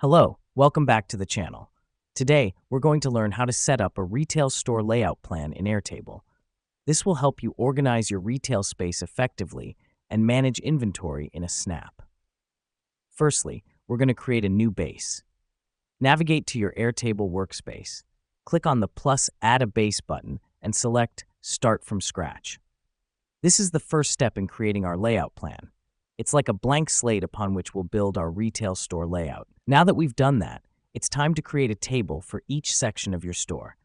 Hello, welcome back to the channel. Today, we're going to learn how to set up a retail store layout plan in Airtable. This will help you organize your retail space effectively and manage inventory in a snap. Firstly, we're going to create a new base. Navigate to your Airtable workspace. Click on the plus Add a Base button and select Start from Scratch. This is the first step in creating our layout plan. It's like a blank slate upon which we'll build our retail store layout. Now that we've done that, it's time to create a table for each section of your store.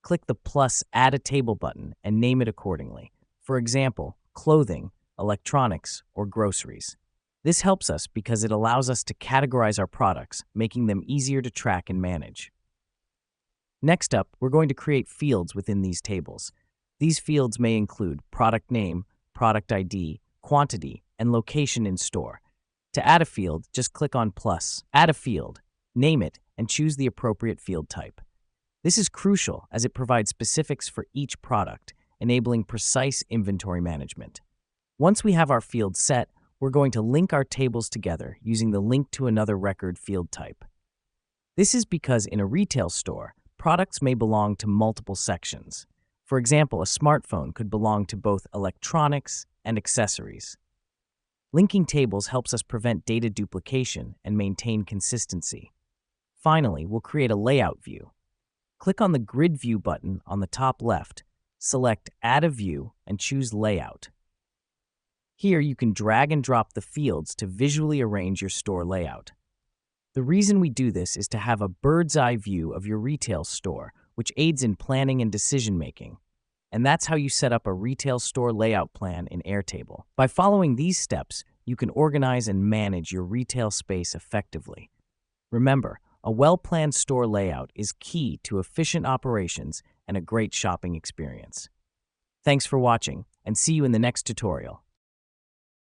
Click the plus Add a Table button and name it accordingly. For example, clothing, electronics, or groceries. This helps us because it allows us to categorize our products, making them easier to track and manage. Next up, we're going to create fields within these tables. These fields may include product name, product ID, quantity, and location in store. To add a field, just click on plus, add a field, name it, and choose the appropriate field type. This is crucial as it provides specifics for each product, enabling precise inventory management. Once we have our fields set, we're going to link our tables together using the link to another record field type. This is because in a retail store, products may belong to multiple sections. For example, a smartphone could belong to both electronics and accessories. Linking tables helps us prevent data duplication and maintain consistency. Finally, we'll create a layout view. Click on the Grid View button on the top left, select Add a View, and choose Layout. Here you can drag and drop the fields to visually arrange your store layout. The reason we do this is to have a bird's-eye view of your retail store, which aids in planning and decision-making. And that's how you set up a retail store layout plan in Airtable. By following these steps, you can organize and manage your retail space effectively. Remember, a well-planned store layout is key to efficient operations and a great shopping experience. Thanks for watching, and see you in the next tutorial.